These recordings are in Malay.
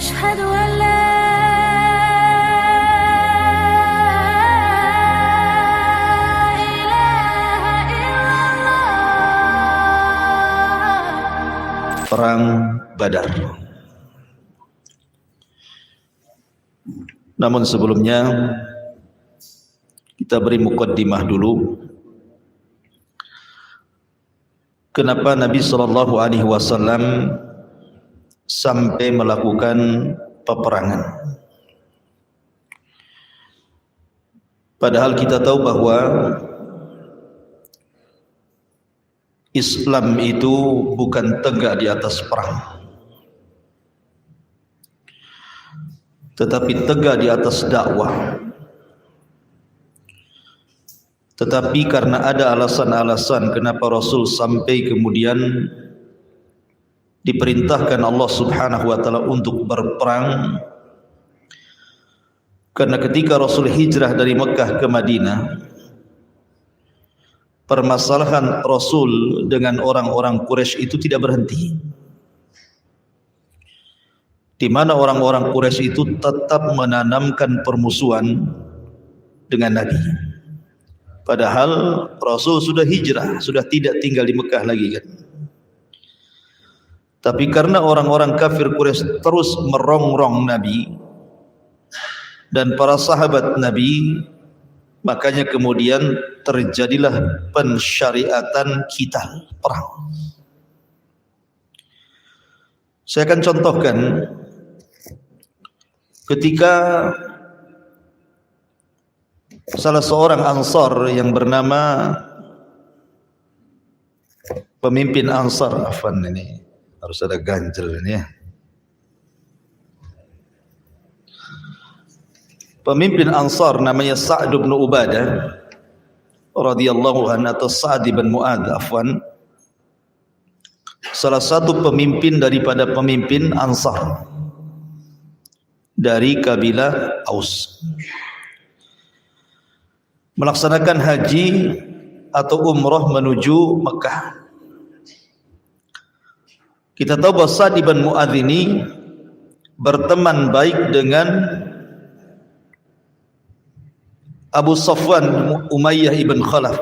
أشهد أن لا إله إلا الله. Perang Badar. Namun sebelumnya kita beri muqaddimah dulu. Kenapa Nabi SAW sampai melakukan peperangan? Padahal kita tahu bahwa Islam itu bukan tegak di atas perang, tetapi tegak di atas dakwah. Tetapi karena ada alasan-alasan kenapa Rasul sampai kemudian diperintahkan Allah Subhanahu wa taala untuk berperang. Karena ketika Rasul hijrah dari Mekah ke Madinah, permasalahan Rasul dengan orang-orang Quraisy itu tidak berhenti. Di mana orang-orang Quraisy itu tetap menanamkan permusuhan dengan Nabi. Padahal Rasul sudah hijrah, sudah tidak tinggal di Mekah lagi kan. Tapi karena orang-orang kafir Quraisy terus merongrong Nabi dan para sahabat Nabi, makanya kemudian terjadilah pensyariatan qital, perang. Saya akan contohkan ketika salah seorang Ansar yang bernama pemimpin Ansar, afwan, ini harus ada ganjel ini ya. Pemimpin Ansar namanya Sa'd bin Ubadah radhiyallahu anhu, atau Sa'd bin Mu'adz, afwan. Salah satu pemimpin daripada pemimpin Ansar dari kabilah Aus, melaksanakan haji atau umrah menuju Mekah. Kita tahu bahwa Sa'd bin Mu'adz ini berteman baik dengan Abu Safwan Umayyah ibn Khalaf.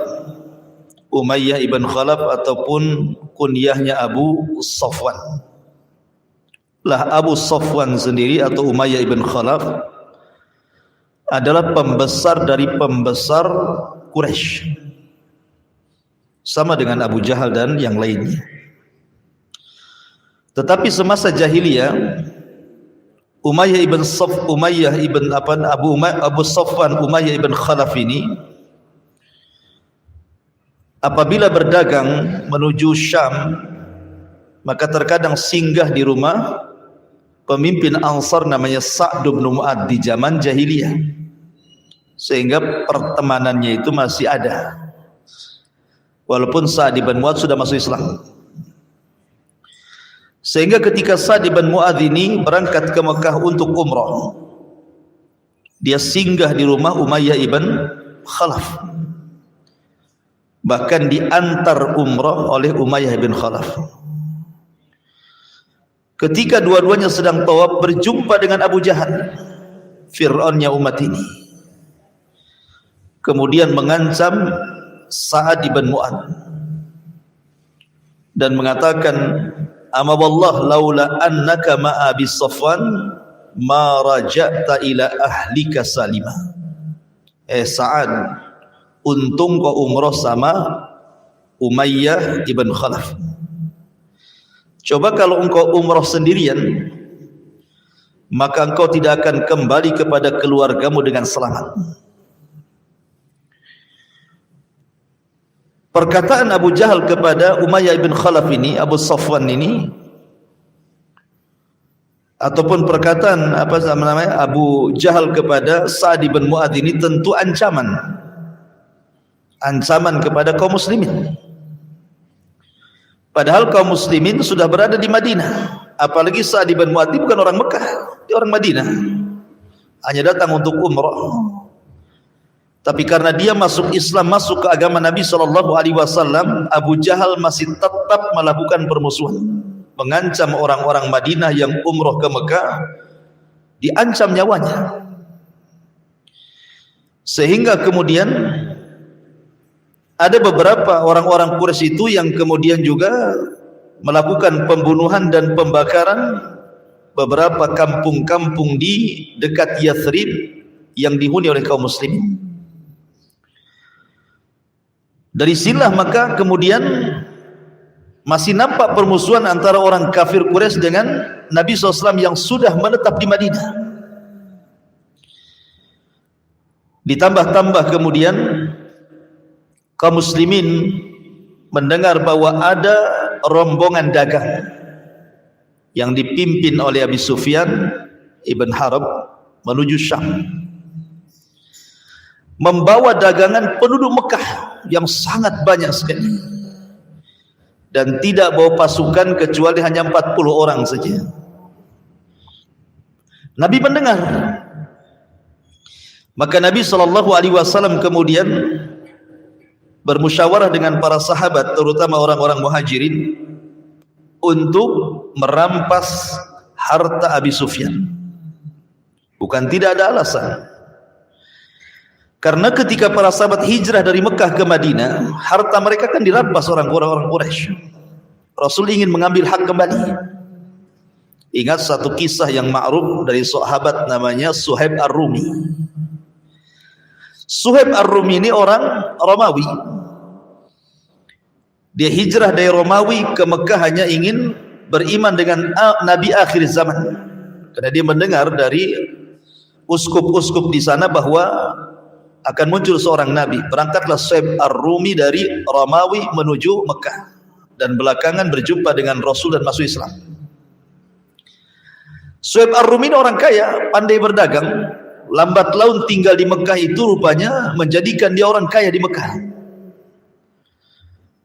Umayyah ibn Khalaf ataupun kunyahnya Abu Safwan. Lah Abu Safwan sendiri atau Umayyah ibn Khalaf adalah pembesar dari pembesar Quraisy, sama dengan Abu Jahal dan yang lainnya. Tetapi semasa jahiliyah, Umayyah ibn Abu Safwan Umayyah ibn Khalaf ini apabila berdagang menuju Syam, maka terkadang singgah di rumah pemimpin Ansar namanya Sa'd bin Mu'adz di zaman jahiliyah, sehingga pertemanannya itu masih ada walaupun Sa'd bin Mu'adz sudah masuk Islam. Sehingga ketika Sa'd bin Mu'adz ini berangkat ke Mekah untuk umrah, dia singgah di rumah Umayyah ibn Khalaf, bahkan diantar umrah oleh Umayyah ibn Khalaf. Ketika dua-duanya sedang tawaf, berjumpa dengan Abu Jahal, Fir'aunnya umat ini, kemudian mengancam Sa'd bin Mu'adz dan mengatakan, "Ama wallah laula annaka ma'a Abi Safwan ma raja'ta ila ahlika salima." Sa'ad, untung kau umrah sama Umayyah ibn Khalaf. Coba kalau engkau umrah sendirian, maka engkau tidak akan kembali kepada keluargamu dengan selamat. Perkataan Abu Jahal kepada Umayyah ibn Khalaf ini, Abu Safwan ini, ataupun perkataan Abu Jahal kepada Sa'd bin Mu'adz ini tentu ancaman kepada kaum muslimin. Padahal kaum muslimin sudah berada di Madinah, apalagi Sa'd bin Mu'adz bukan orang Mekah, dia orang Madinah, hanya datang untuk umrah. Tapi karena dia masuk Islam, masuk ke agama Nabi SAW, Abu Jahal masih tetap melakukan permusuhan, mengancam orang-orang Madinah yang umrah ke Mekah diancam nyawanya. Sehingga kemudian ada beberapa orang-orang Quraisy itu yang kemudian juga melakukan pembunuhan dan pembakaran beberapa kampung-kampung di dekat Yathrib yang dihuni oleh kaum muslimin. Dari sinilah maka kemudian masih nampak permusuhan antara orang kafir Quraisy dengan Nabi SAW yang sudah menetap di Madinah. Ditambah-tambah kemudian kaum muslimin mendengar bahwa ada rombongan dagang yang dipimpin oleh Abi Sufyan ibn Harb menuju Syam, membawa dagangan penduduk Mekah yang sangat banyak sekali, dan tidak bawa pasukan kecuali hanya 40 orang saja. Nabi mendengar, maka Nabi SAW kemudian bermusyawarah dengan para sahabat, terutama orang-orang muhajirin, untuk merampas harta Abi Sufyan. Bukan tidak ada alasan, karena ketika para sahabat hijrah dari Mekah ke Madinah, harta mereka kan dirampas orang-orang Quraisy. Rasul ingin mengambil hak kembali. Ingat satu kisah yang ma'ruf dari sahabat namanya Suhaib Ar-Rumi. Suhaib Ar-Rumi ini orang Romawi. Dia hijrah dari Romawi ke Mekah hanya ingin beriman dengan Nabi akhir zaman, karena dia mendengar dari uskup-uskup di sana bahwa akan muncul seorang Nabi. Berangkatlah Suhaib Ar-Rumi dari Romawi menuju Mekah, dan belakangan berjumpa dengan Rasul dan masuk Islam. Suhaib Ar-Rumi ini orang kaya, pandai berdagang. Lambat laun tinggal di Mekah itu rupanya menjadikan dia orang kaya di Mekah.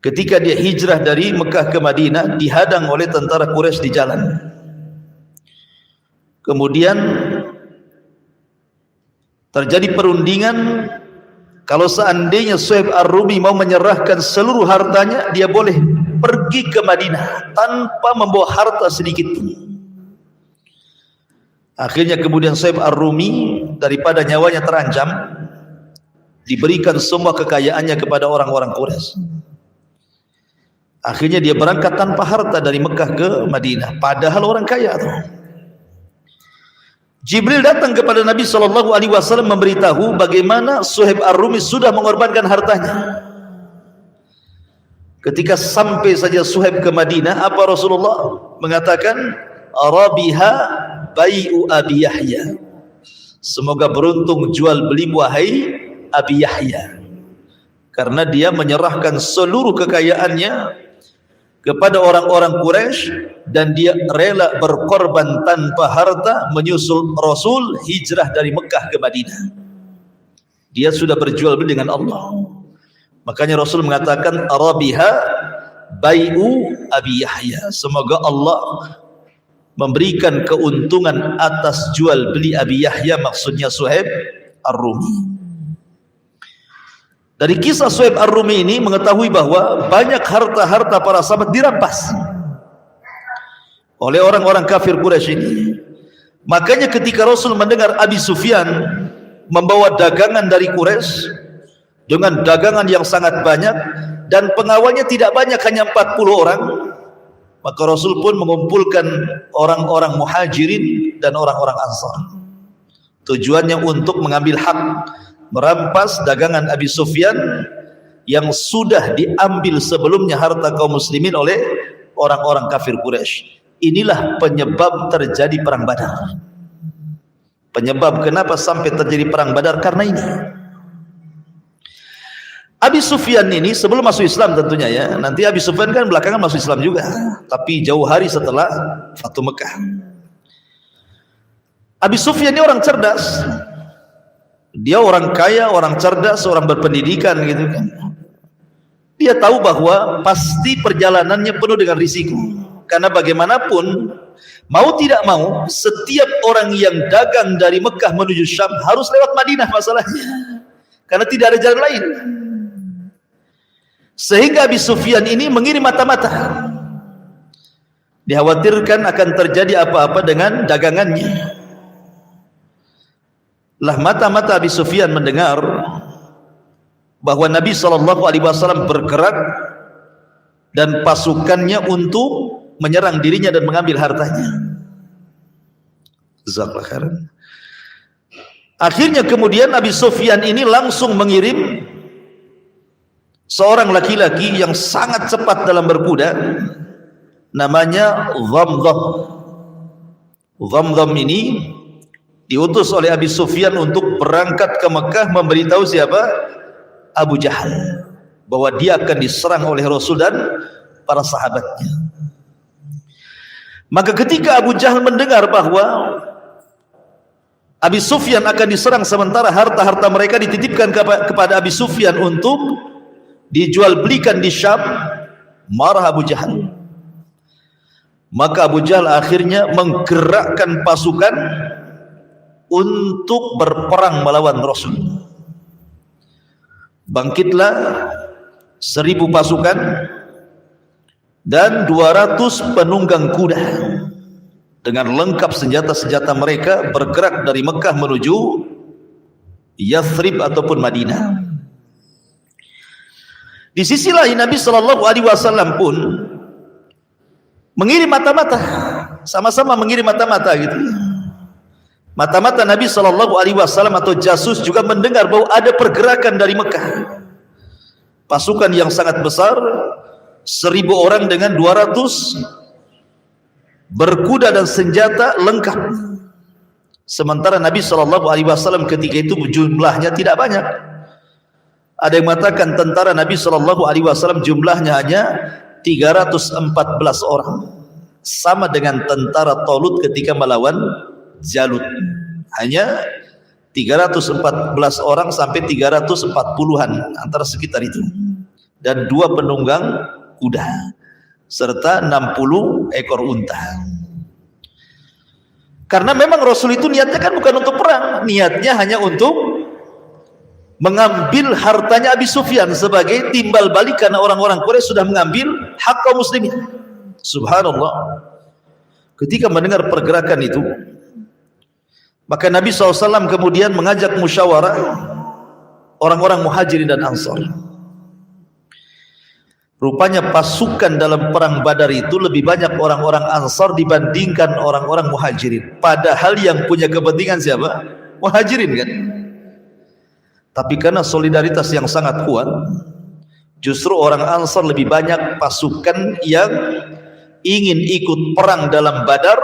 Ketika dia hijrah dari Mekah ke Madinah, dihadang oleh tentara Quraisy di jalan. Kemudian terjadi perundingan, kalau seandainya Suhaib Ar-Rumi mau menyerahkan seluruh hartanya, dia boleh pergi ke Madinah tanpa membawa harta sedikit pun. Akhirnya kemudian Suhaib Ar-Rumi, daripada nyawanya terancam, diberikan semua kekayaannya kepada orang-orang Quraisy. Akhirnya dia berangkat tanpa harta dari Mekah ke Madinah, padahal orang kaya tuh. Jibril datang kepada Nabi SAW memberitahu bagaimana Suhaib Ar-Rumi sudah mengorbankan hartanya. Ketika sampai saja Suhaib ke Madinah, apa Rasulullah mengatakan? Arabiha bai'u Abi Yahya. Semoga beruntung jual belimu wahai Abi Yahya, karena dia menyerahkan seluruh kekayaannya kepada orang-orang Quraisy, dan dia rela berkorban tanpa harta menyusul Rasul hijrah dari Mekah ke Madinah. Dia sudah berjual beli dengan Allah. Makanya Rasul mengatakan Arabiha bai'u Abi Yahya. Semoga Allah memberikan keuntungan atas jual beli Abi Yahya, maksudnya Suhaib Ar-Rumi. Dari kisah Suhaib Ar-Rumi ini mengetahui bahwa banyak harta-harta para sahabat dirampas oleh orang-orang kafir Quraisy ini. Makanya ketika Rasul mendengar Abi Sufyan membawa dagangan dari Quraisy dengan dagangan yang sangat banyak, dan pengawalnya tidak banyak, hanya 40 orang, maka Rasul pun mengumpulkan orang-orang muhajirin dan orang-orang ansar. Tujuannya untuk mengambil hak, merampas dagangan Abi Sufyan yang sudah diambil sebelumnya harta kaum muslimin oleh orang-orang kafir Quraisy. Inilah penyebab terjadi perang Badar. Penyebab kenapa sampai terjadi perang Badar karena ini. Abi Sufyan ini sebelum masuk Islam tentunya ya. Nanti Abi Sufyan kan belakangan masuk Islam juga, tapi jauh hari setelah Fatu Mekah. Abi Sufyan ini orang cerdas. Dia orang kaya, orang cerdas, orang berpendidikan gitu kan. Dia tahu bahwa pasti perjalanannya penuh dengan risiko. Karena bagaimanapun, mau tidak mau, setiap orang yang dagang dari Mekah menuju Syam harus lewat Madinah masalahnya. Karena tidak ada jalan lain. Sehingga Abi Sufyan ini mengirim mata-mata. Dikhawatirkan akan terjadi apa-apa dengan dagangannya. lah mata-mata Abi Sufyan mendengar bahwa Nabi SAW bergerak dan pasukannya untuk menyerang dirinya dan mengambil hartanya. Jazakallahu khairan. Akhirnya kemudian Abi Sufyan ini langsung mengirim seorang laki-laki yang sangat cepat dalam berkuda, namanya Dhamdham. Dhamdham ini diutus oleh Abi Sufyan untuk berangkat ke Mekah memberitahu siapa? Abu Jahal, bahwa dia akan diserang oleh Rasul dan para sahabatnya. Maka ketika Abu Jahal mendengar bahwa Abi Sufyan akan diserang sementara harta-harta mereka dititipkan kepada Abi Sufyan untuk dijual belikan di Syam, marah Abu Jahal. Maka Abu Jahal akhirnya menggerakkan pasukan untuk berperang melawan Rasul. Bangkitlah 1000 pasukan dan 200 penunggang kuda dengan lengkap senjata-senjata mereka, bergerak dari Mekah menuju Yathrib ataupun Madinah. Di sisi lain Nabi SAW pun mengirim mata-mata, sama-sama mengirim mata-mata gitu. Mata-mata Nabi SAW atau jasus juga mendengar bahwa ada pergerakan dari Mekah, pasukan yang sangat besar, 1000 orang dengan 200 berkuda dan senjata lengkap. Sementara Nabi SAW ketika itu jumlahnya tidak banyak. Ada yang mengatakan tentara Nabi SAW jumlahnya hanya 314 orang, sama dengan tentara Talut ketika melawan Jalut, hanya 314 orang sampai 340-an antara sekitar itu, dan 2 penunggang kuda serta 60 ekor unta. Karena memang Rasul itu niatnya kan bukan untuk perang, niatnya hanya untuk mengambil hartanya Abi Sufyan sebagai timbal balik karena orang-orang Quraisy sudah mengambil hak kaum muslimin. Subhanallah. Ketika mendengar pergerakan itu, maka Nabi SAW kemudian mengajak musyawarah orang-orang Muhajirin dan Ansar. Rupanya pasukan dalam perang Badar itu lebih banyak orang-orang Ansar dibandingkan orang-orang Muhajirin. Padahal yang punya kepentingan siapa? Muhajirin kan? Tapi karena solidaritas yang sangat kuat, justru orang Ansar lebih banyak pasukan yang ingin ikut perang dalam Badar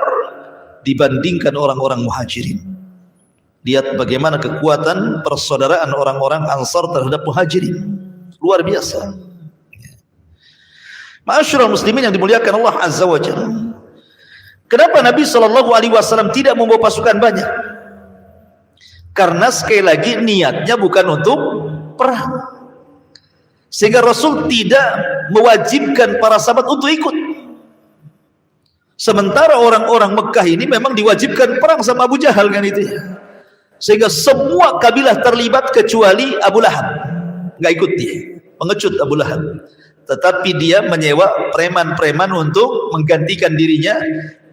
dibandingkan orang-orang Muhajirin. Lihat bagaimana kekuatan persaudaraan orang-orang Ansar terhadap Muhajirin, luar biasa. Ma'asyiral muslimin yang dimuliakan Allah Azza wa Jalla. Kenapa Nabi SAW tidak membawa pasukan banyak? Karena sekali lagi niatnya bukan untuk perang, sehingga Rasul tidak mewajibkan para sahabat untuk ikut. Sementara orang-orang Mekah ini memang diwajibkan perang sama Abu Jahal kan itu ya. Sehingga semua kabilah terlibat kecuali Abu Lahab, nggak ikut dia, mengecut Abu Lahab. Tetapi dia menyewa preman-preman untuk menggantikan dirinya,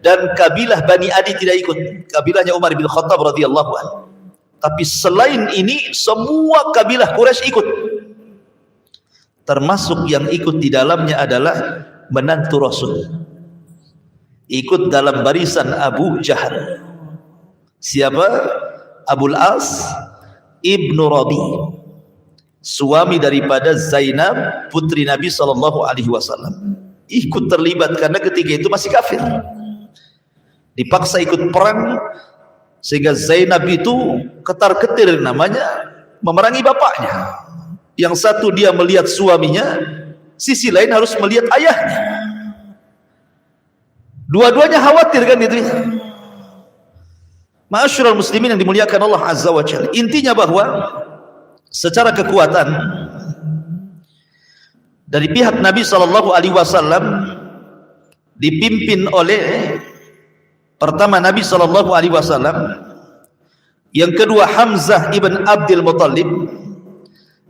dan kabilah Bani Adi tidak ikut, kabilahnya Umar bin Khattab radhiyallahu anhu. Tapi selain ini semua kabilah Quraisy ikut, termasuk yang ikut di dalamnya adalah menantu Rasul, ikut dalam barisan Abu Jahal. Siapa? Abul As ibnu Rabi, suami daripada Zainab putri Nabi SAW, ikut terlibat karena ketika itu masih kafir, dipaksa ikut perang, sehingga Zainab itu ketar-ketir namanya memerangi bapaknya. Yang satu dia melihat suaminya, sisi lain harus melihat ayahnya. Dua-duanya khawatir kan gitu ya. Ma'asyiral muslimin yang dimuliakan Allah Azza wa Jalla. Intinya bahwa secara kekuatan dari pihak Nabi SAW dipimpin oleh pertama Nabi SAW, yang kedua Hamzah ibn Abdul Muttalib,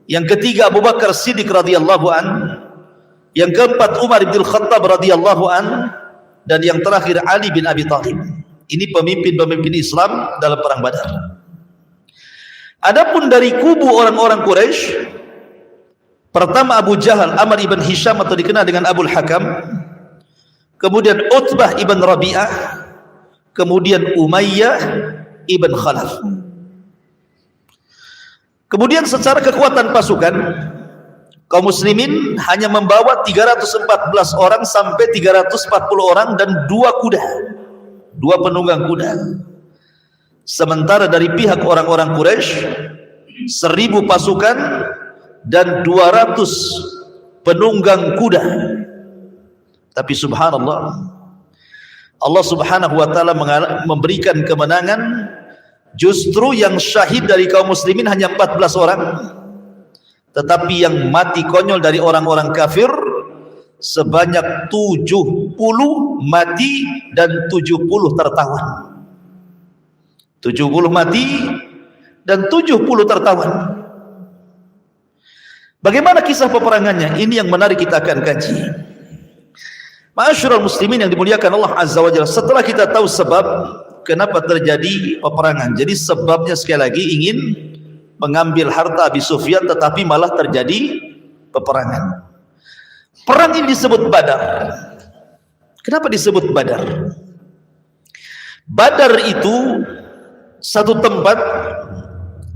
yang ketiga Abu Bakar Siddiq radhiyallahu an, yang keempat Umar bin Khattab radhiyallahu an, dan yang terakhir Ali bin Abi Thalib. Ini pemimpin-pemimpin Islam dalam perang Badar. Adapun dari kubu orang-orang Quraisy, pertama Abu Jahal, Amr ibn Hisham atau dikenal dengan Abul Hakam, kemudian Utbah ibn Rabi'ah, kemudian Umayyah ibn Khalaf. Kemudian secara kekuatan pasukan, kaum muslimin hanya membawa 314 orang sampai 340 orang dan 2 kuda, 2 penunggang kuda. Sementara dari pihak orang-orang Quraisy 1000 pasukan dan 200 penunggang kuda. Tapi subhanallah, Allah subhanahu wa ta'ala memberikan kemenangan. Justru yang syahid dari kaum muslimin hanya 14 orang, tetapi yang mati konyol dari orang-orang kafir sebanyak 70 mati dan 70 tertawan. 70 mati dan 70 tertawan. Bagaimana kisah peperangannya? Ini yang menarik, kita akan kaji. Ma'asyiral muslimin yang dimuliakan Allah Azza wa Jalla, setelah kita tahu sebab kenapa terjadi peperangan, jadi sebabnya sekali lagi ingin mengambil harta Abi Sufyan, tetapi malah terjadi peperangan. Perang ini disebut Badar. Kenapa disebut Badar? Badar itu satu tempat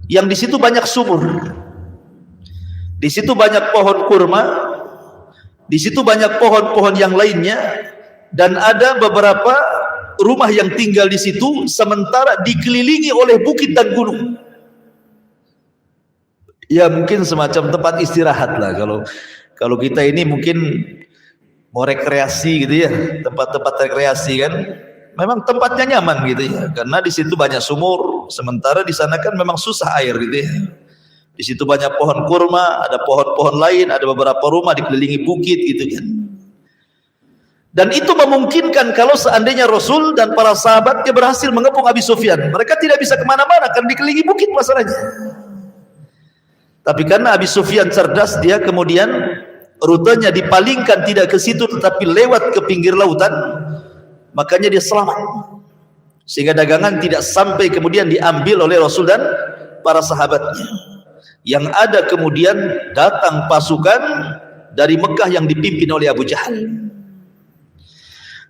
yang di situ banyak sumur, di situ banyak pohon kurma, di situ banyak pohon-pohon yang lainnya, dan ada beberapa rumah yang tinggal di situ, sementara dikelilingi oleh bukit dan gunung. Ya mungkin semacam tempat istirahat lah. Kalau kita ini mungkin mau rekreasi gitu ya, tempat-tempat rekreasi kan, memang tempatnya nyaman gitu ya, karena di situ banyak sumur, sementara di sana kan memang susah air gitu ya. Di situ banyak pohon kurma, ada pohon-pohon lain, ada beberapa rumah dikelilingi bukit gitu kan. Dan itu memungkinkan kalau seandainya Rasul dan para sahabatnya berhasil mengepung Abi Sufyan, mereka tidak bisa kemana-mana karena dikelilingi bukit masalahnya. Tapi karena Abi Sufyan cerdas, dia kemudian rutenya dipalingkan tidak ke situ tetapi lewat ke pinggir lautan, makanya dia selamat, sehingga dagangan tidak sampai kemudian diambil oleh Rasul dan para sahabatnya. Yang ada kemudian datang pasukan dari Mekah yang dipimpin oleh Abu Jahal.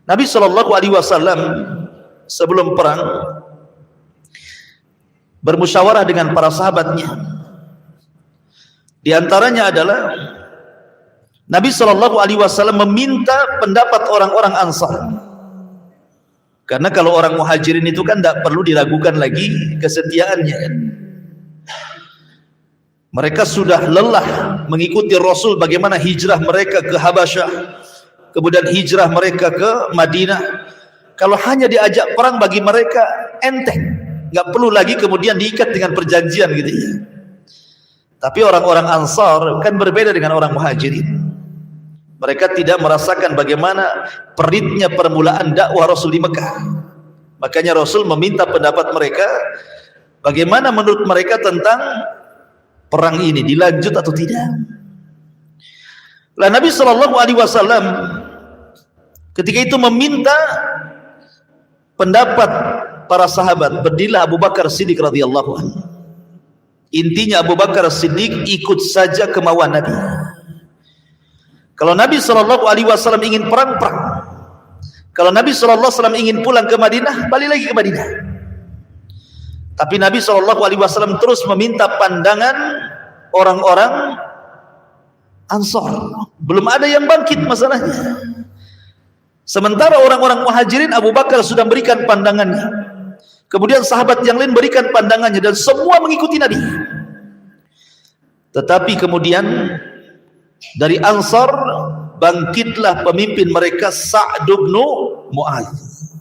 Nabi SAW sebelum perang bermusyawarah dengan para sahabatnya. Di antaranya adalah Nabi SAW meminta pendapat orang-orang Ansar. Karena kalau orang Muhajirin itu kan tidak perlu diragukan lagi kesetiaannya. Mereka sudah lelah mengikuti Rasul, bagaimana hijrah mereka ke Habasyah, kemudian hijrah mereka ke Madinah. Kalau hanya diajak perang bagi mereka enteng, nggak perlu lagi kemudian diikat dengan perjanjian gitu ya. Tapi orang-orang Ansar kan berbeda dengan orang Muhajirin. Mereka tidak merasakan bagaimana peritnya permulaan dakwah Rasul di Mekah. Makanya Rasul meminta pendapat mereka, bagaimana menurut mereka tentang perang ini, dilanjut atau tidak. Lah Nabi SAW ketika itu meminta pendapat para sahabat. Berdirilah Abu Bakar Siddiq radhiyallahu anhu. Intinya Abu Bakar Siddiq ikut saja kemauan Nabi. Kalau Nabi SAW ingin perang, perang. Kalau Nabi SAW ingin pulang ke Madinah, balik lagi ke Madinah. Tapi Nabi SAW terus meminta pandangan orang-orang Ansar. Belum ada yang bangkit masalahnya. Sementara orang-orang Muhajirin, Abu Bakar sudah berikan pandangannya. Kemudian sahabat yang lain berikan pandangannya, dan semua mengikuti Nabi. Tetapi kemudian dari Ansar bangkitlah pemimpin mereka, Sa'd bin Mu'adz.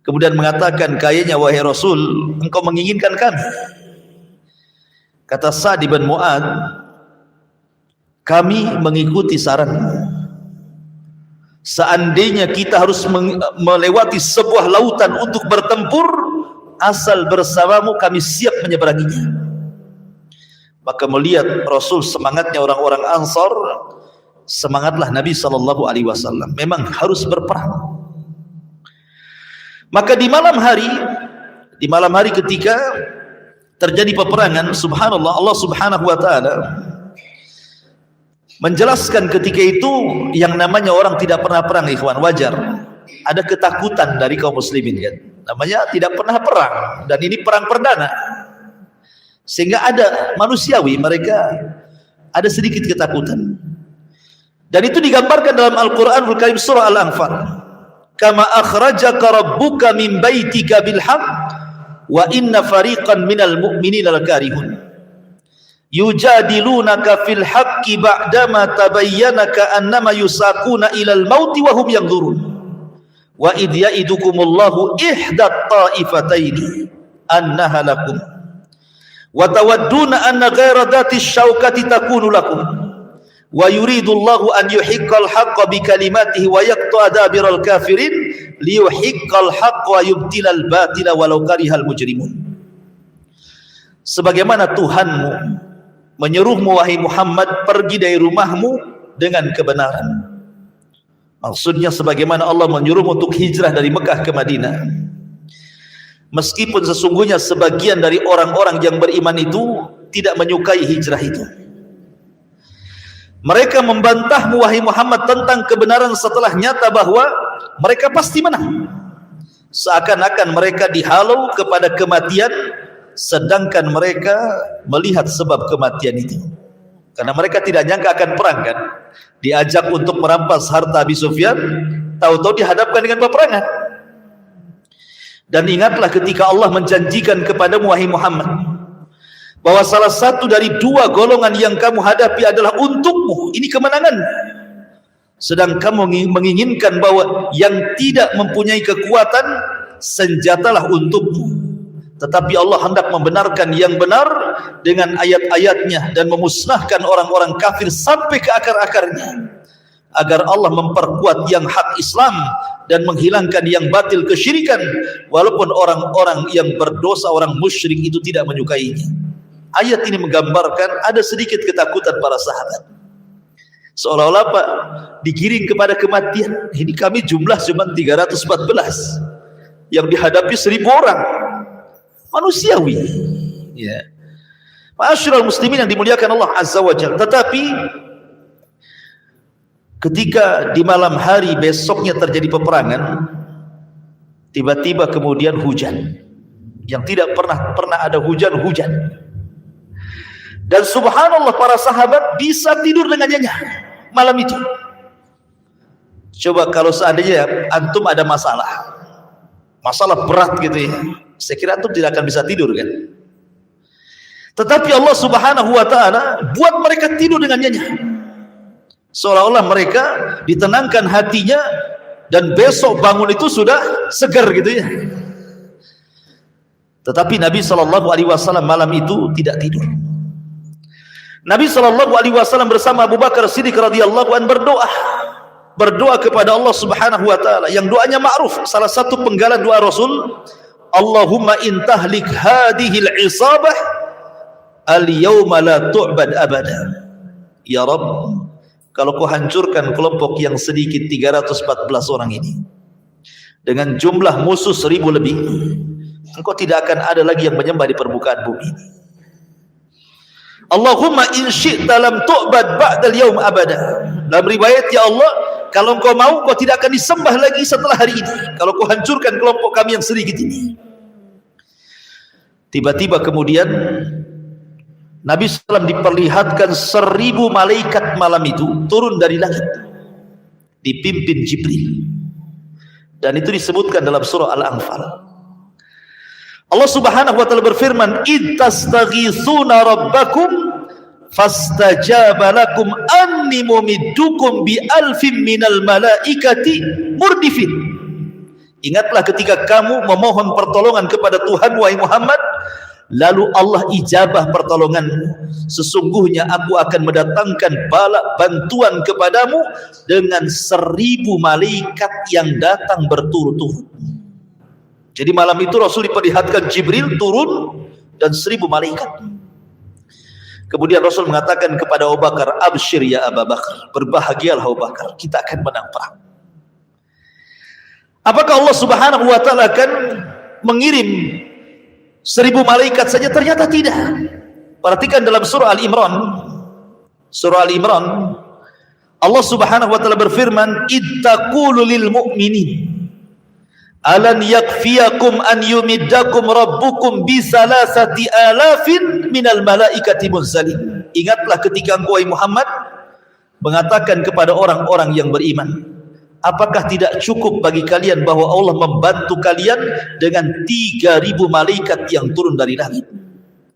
Kemudian mengatakan, kayaknya wahai Rasul, engkau menginginkan kami. Kata Sa'd bin Mu'adz, kami mengikuti saranmu. Seandainya kita harus melewati sebuah lautan untuk bertempur, asal bersamamu kami siap menyeberanginya. Maka melihat Rasul semangatnya orang-orang Ansar, semangatlah Nabi SAW. Memang harus berperang. Maka di malam hari ketika terjadi peperangan, subhanallah, Allah subhanahu wa ta'ala menjelaskan ketika itu yang namanya orang tidak pernah perang, ikhwan, wajar. Ada ketakutan dari kaum muslimin kan. Namanya tidak pernah perang, dan ini perang perdana. Sehingga ada manusiawi, mereka ada sedikit ketakutan. Dan itu digambarkan dalam Al-Qur'anul Karim surah Al-Anfal. Kama akhrajaka rabbuka min baitika bil haqq wa inna fariqan minal mu'minina lakarihun. Yujadilunaka fil haqqi ba'dama tabayyana ka'annama yusaquna ilal mauti wa hum yanzurun. Wa idh ya'idukumullahu ihdat ta'ifataini annaha lakum wa tawadduna anna ghaira dhati syaukati takunu lakum wa yuridullahu an yuhiqqal haqqa bi kalimatihi wa yaqta'a dabiral kafirin liyuhiqqal haqqa wa yubtilal batila walau karihal mujrimun. Sebagaimana Tuhanmu menyuruhmu wahai Muhammad, pergi dari rumahmu dengan kebenaran. Maksudnya sebagaimana Allah menyuruhmu untuk hijrah dari Mekah ke Madinah. Meskipun sesungguhnya sebagian dari orang-orang yang beriman itu tidak menyukai hijrah itu. Mereka membantahmu wahai Muhammad tentang kebenaran setelah nyata bahwa mereka pasti menang. Seakan-akan mereka dihalau kepada kematian, sedangkan mereka melihat sebab kematian itu. Karena mereka tidak nyangka akan perang kan. Diajak untuk merampas harta Abi Sufyan, tahu-tahu dihadapkan dengan peperangan. Dan ingatlah ketika Allah menjanjikan kepadamu wahai Muhammad bahwa salah satu dari dua golongan yang kamu hadapi adalah untukmu, ini kemenangan. Sedang kamu menginginkan bahwa yang tidak mempunyai kekuatan senjatalah untukmu. Tetapi Allah hendak membenarkan yang benar dengan ayat-ayatnya dan memusnahkan orang-orang kafir sampai ke akar-akarnya, agar Allah memperkuat yang hak Islam dan menghilangkan yang batil kesyirikan, walaupun orang-orang yang berdosa, orang musyrik itu tidak menyukainya. Ayat ini menggambarkan ada sedikit ketakutan para sahabat, seolah-olah Pak digiring kepada kematian. Ini kami jumlah cuma 314, yang dihadapi 1000 orang, manusiawi ya. Ma'asyiral muslimin yang dimuliakan Allah Azza wa Jalla. Tetapi ketika di malam hari besoknya terjadi peperangan, tiba-tiba kemudian hujan yang tidak pernah ada hujan. Dan subhanallah para sahabat bisa tidur dengan nyenyak malam itu. Coba kalau seandainya antum ada masalah berat gitu ya, saya kira antum tidak akan bisa tidur kan. Tetapi Allah subhanahu wa ta'ala buat mereka tidur dengan nyenyak, seolah-olah mereka ditenangkan hatinya, dan besok bangun itu sudah segar gitu ya. Tetapi Nabi SAW malam itu tidak tidur. Nabi SAW bersama Abu Bakar Siddiq radhiyallahu anhu berdoa kepada Allah subhanahu wa ta'ala, yang doanya ma'ruf, salah satu penggalan doa Rasul, Allahumma intahlik hadihil isabah al-yawma la tu'bad abada. Ya Rabb, kalau kau hancurkan kelompok yang sedikit 314 orang ini dengan jumlah musuh 1000 lebih, engkau tidak akan ada lagi yang menyembah di permukaan bumi ini. Allahumma in syi'ta lam tu'bad ba'dal yawm abada. Dalam riwayat, ya Allah, kalau engkau mau, kau tidak akan disembah lagi setelah hari ini, kalau kau hancurkan kelompok kami yang sedikit ini. Tiba-tiba kemudian Nabi SAW diperlihatkan 1000 malaikat malam itu turun dari langit, dipimpin Jibril. Dan itu disebutkan dalam surah Al-Anfal. Allah subhanahu wa ta'ala berfirman, id tastaghithuna rabbakum fastajaba lakum anni mumiddukum bi alfin minal malaikati murdifin. Ingatlah ketika kamu memohon pertolongan kepada Tuhan wahai Muhammad, lalu Allah ijabah pertolonganmu. Sesungguhnya aku akan mendatangkan bala bantuan kepadamu dengan 1000 malaikat yang datang berturut-turut. Jadi malam itu Rasul diperlihatkan Jibril turun dan 1000 malaikat. Kemudian Rasul mengatakan kepada Abu Bakar, absyir ya Abu Bakar, berbahagialah Abu Bakar, kita akan menang perang. Apakah Allah subhanahu wa ta'ala akan mengirim 1000 malaikat saja? Ternyata tidak. Perhatikan dalam surah Al-Imran. Surah Al-Imran, Allah Subhanahu wa taala berfirman, "Ittaqulu lil mu'minin alan yakfiyakum an yumiddakum rabbukum bi salasati alafin minal malaikati munzalin." Ingatlah ketika engkau Muhammad mengatakan kepada orang-orang yang beriman, apakah tidak cukup bagi kalian bahwa Allah membantu kalian dengan 3000 malaikat yang turun dari langit?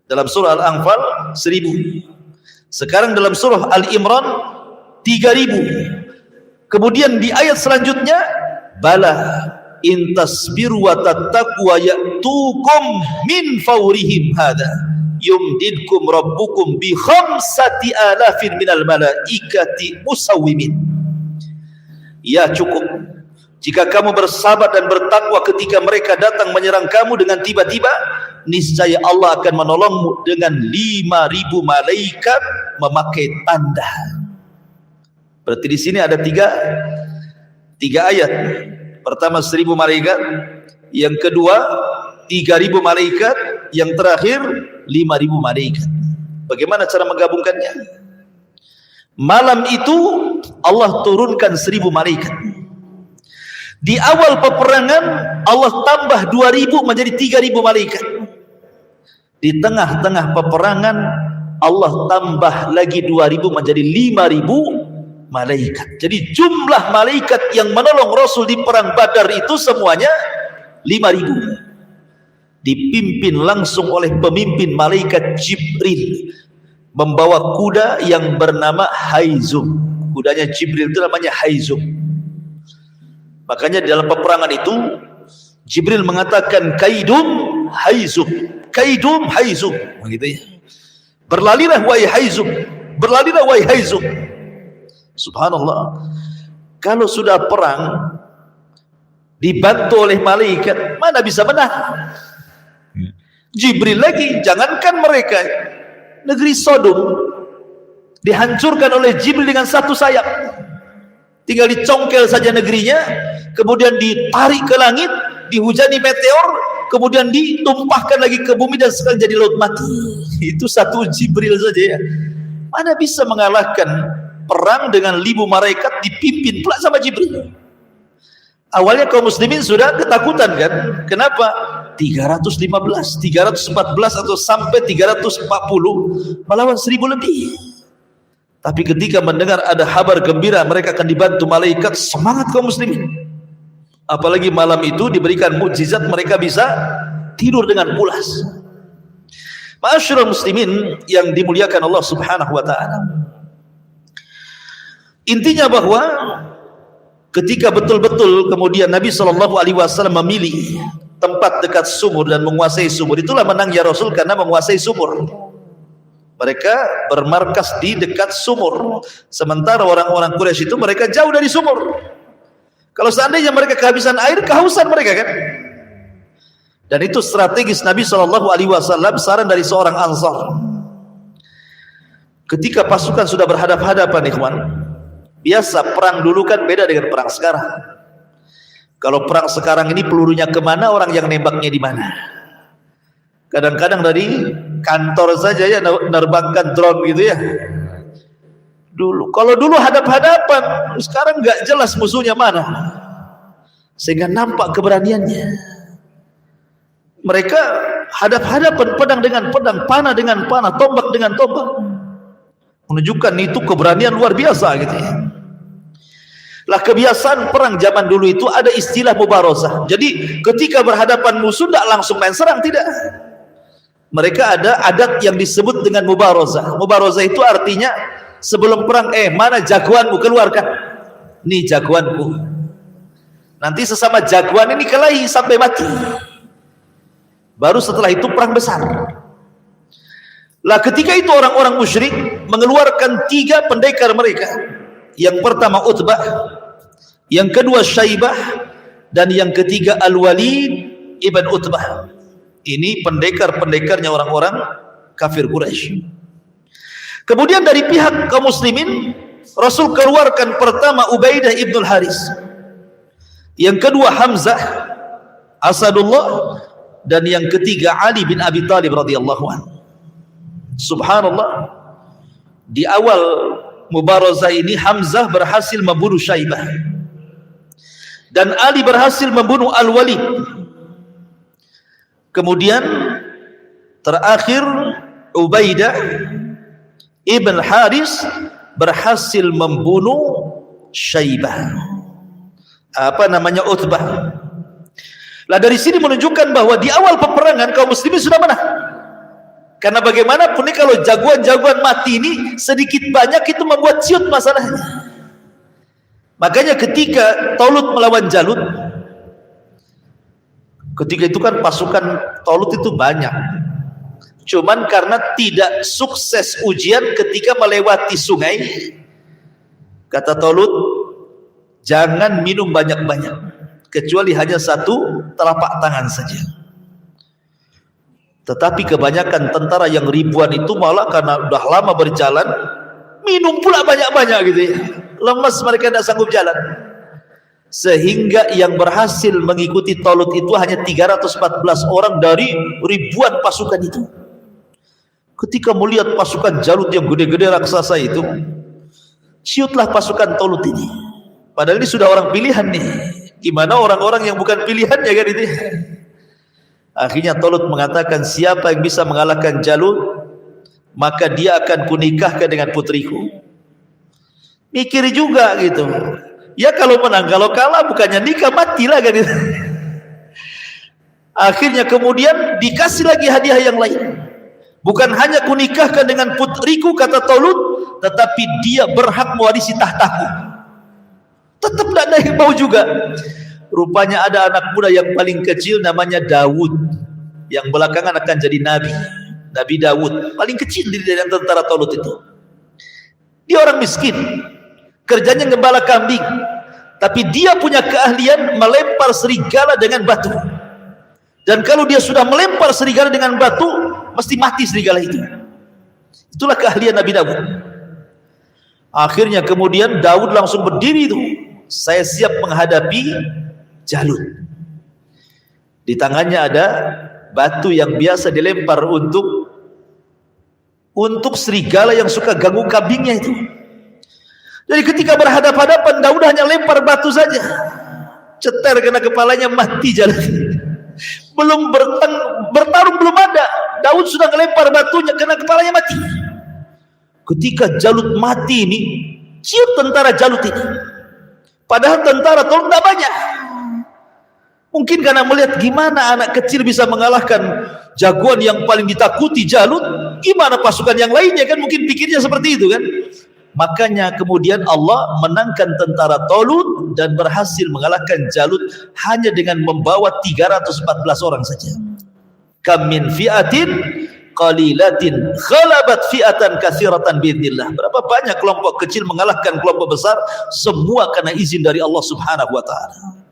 Dalam surah Al-Anfal 1000. Sekarang dalam surah Al-Imran 3000. Kemudian di ayat selanjutnya, bala in tasbiru wa tattaqu wa ya'tukum min fawrihim hadza yumdidkum rabbukum bi 5000 minal malaikati musawwimin. Ya, cukup jika kamu bersabar dan bertakwa ketika mereka datang menyerang kamu dengan tiba-tiba, niscaya Allah akan menolongmu dengan 5000 malaikat memakai tanda. Berarti di sini ada tiga ayat. Pertama 1000 malaikat, yang kedua 3000 malaikat, yang terakhir 5000 malaikat. Bagaimana cara menggabungkannya? Malam itu Allah turunkan 1000 malaikat. Di awal peperangan Allah tambah 2000 menjadi 3000 malaikat. Di tengah-tengah peperangan Allah tambah lagi 2000 menjadi 5000 malaikat. Jadi jumlah malaikat yang menolong Rasul di perang Badar itu semuanya 5000. Dipimpin langsung oleh pemimpin malaikat Jibril, membawa kuda yang bernama Haizum. Kudanya Jibril itu namanya Haizum. Makanya dalam peperangan itu Jibril mengatakan kaidum Haizum, kaidum Haizum, begitu ya. Berlalilah wahai Haizum, berlalilah wahai Haizum. Subhanallah. Kalau sudah perang dibantu oleh malaikat, mana bisa menang? Jibril lagi, jangankan mereka, negeri Sodom dihancurkan oleh Jibril dengan satu sayap. Tinggal dicongkel saja negerinya, kemudian ditarik ke langit, dihujani meteor, kemudian ditumpahkan lagi ke bumi dan sekarang jadi laut mati. Itu satu Jibril saja ya. Mana bisa mengalahkan perang dengan 1000 malaikat dipimpin pula sama Jibril? Awalnya kaum muslimin sudah ketakutan kan? Kenapa? 315, 314 atau sampai 340 melawan 1000 lebih. Tapi ketika mendengar ada kabar gembira mereka akan dibantu malaikat, semangat kaum muslimin. Apalagi malam itu diberikan mukjizat, mereka bisa tidur dengan pulas. Ma'asyiral muslimin yang dimuliakan Allah Subhanahu wa taala. Intinya bahwa ketika betul-betul kemudian Nabi SAW memilih tempat dekat sumur dan menguasai sumur, itulah menangnya Rasul karena menguasai sumur. Mereka bermarkas di dekat sumur, sementara orang-orang Quraisy itu mereka jauh dari sumur. Kalau seandainya mereka kehabisan air, kehausan mereka kan. Dan itu strategis Nabi SAW, saran dari seorang Ansar. Ketika pasukan sudah berhadap-hadapan, ikhwan, biasa perang dulu kan beda dengan perang sekarang. Kalau perang sekarang ini pelurunya kemana, orang yang nembaknya di mana. Kadang-kadang dari kantor saja ya menerbangkan drone gitu ya. Kalau dulu hadap-hadapan, sekarang nggak jelas musuhnya mana, sehingga nampak keberaniannya. Mereka hadap-hadapan, pedang dengan pedang, panah dengan panah, tombak dengan tombak, menunjukkan itu keberanian luar biasa gitu ya. Lah kebiasaan perang zaman dulu itu ada istilah mubarozah. Jadi ketika berhadapan musuh tidak langsung main serang, tidak. Mereka ada adat yang disebut dengan mubarozah. Mubarozah itu artinya sebelum perang, mana jagoanmu, keluarkan. Nih jagoanku. Nanti sesama jagoan ini kelahi sampai mati. Baru setelah itu perang besar. Lah ketika itu orang-orang musyrik mengeluarkan 3 pendekar mereka. Yang pertama Utbah, yang kedua Syaibah, dan yang ketiga Al-Walid ibn Utbah. Ini pendekar-pendekarnya orang-orang kafir Quraisy. Kemudian dari pihak kaum muslimin, Rasul keluarkan pertama Ubaidah ibn Haris, yang kedua Hamzah Asadullah, dan yang ketiga Ali bin Abi Thalib radhiyallahu anhu. Subhanallah, di awal mubarazah ini Hamzah berhasil membunuh Syaibah dan Ali berhasil membunuh Al-Walid. Kemudian terakhir Ubaidah ibn Haris berhasil membunuh Syaibah, Utbah. Lah dari sini menunjukkan bahwa di awal peperangan kaum muslimin sudah menang. Karena bagaimanapun nih kalau jagoan-jagoan mati ini sedikit banyak itu membuat ciut masalahnya. Makanya ketika Talut melawan Jalut, ketika itu kan pasukan Talut itu banyak. Cuman karena tidak sukses ujian ketika melewati sungai, kata Talut, jangan minum banyak-banyak, kecuali hanya satu telapak tangan saja. Tetapi kebanyakan tentara yang ribuan itu malah karena udah lama berjalan, minum pula banyak-banyak gitu ya. Lemas, mereka tidak sanggup jalan. Sehingga yang berhasil mengikuti Talut itu hanya 314 orang dari ribuan pasukan itu. Ketika melihat pasukan Jalut yang gede-gede raksasa itu, ciutlah pasukan Talut ini. Padahal ini sudah orang pilihan nih. Gimana orang-orang yang bukan pilihan ya kan itu. Akhirnya Talut mengatakan, siapa yang bisa mengalahkan Jalut, maka dia akan kunikahkan dengan putriku. Mikir juga gitu. Ya kalau menang, kalau kalah bukannya nikah, matilah kan itu. Akhirnya kemudian dikasih lagi hadiah yang lain. Bukan hanya kunikahkan dengan putriku, kata Talut, tetapi dia berhak mewarisi tahtaku. Tetap tidak ada yang mau juga. Rupanya ada anak muda yang paling kecil namanya Daud, yang belakangan akan jadi nabi. Nabi Daud paling kecil di dalam tentara Talut itu. Dia orang miskin, kerjanya gembala kambing, tapi dia punya keahlian melempar serigala dengan batu. Dan kalau dia sudah melempar serigala dengan batu, mesti mati serigala itu. Itulah keahlian Nabi Daud. Akhirnya kemudian Daud langsung berdiri itu, saya siap menghadapi Jalut. Di tangannya ada batu yang biasa dilempar untuk serigala yang suka ganggu kambingnya itu. Jadi ketika berhadap-hadapan, Daud hanya lempar batu saja, cetar kena kepalanya, mati Jalut. Belum bertarung belum ada, Daud sudah melempar batunya, kena kepalanya, mati. Ketika Jalut mati ini, ciut tentara Jalut ini. Padahal tentara Talut tidak banyak. Mungkin karena melihat gimana anak kecil bisa mengalahkan jagoan yang paling ditakuti Jalut, gimana pasukan yang lainnya, kan mungkin pikirnya seperti itu kan. Makanya kemudian Allah menangkan tentara Talut dan berhasil mengalahkan Jalut hanya dengan membawa 314 orang saja. Kam min fi'atin qalilatin khalabat fi'atan katsiratan biidznillah. Berapa banyak kelompok kecil mengalahkan kelompok besar, semua karena izin dari Allah Subhanahu wa taala.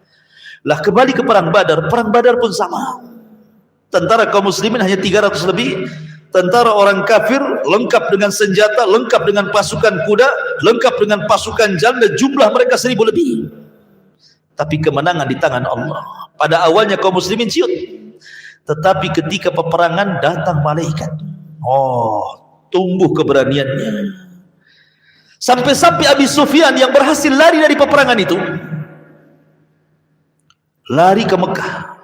Lah kembali ke perang Badar pun sama. Tentara kaum muslimin hanya 300 lebih, tentara orang kafir lengkap dengan senjata, lengkap dengan pasukan kuda, lengkap dengan pasukan jalan, dan jumlah mereka 1000 lebih. Tapi kemenangan di tangan Allah. Pada awalnya kaum muslimin ciut, tetapi ketika peperangan datang malaikat. Tumbuh keberaniannya. Sampai-sampai Abi Sufyan yang berhasil lari dari peperangan itu, lari ke Mekah,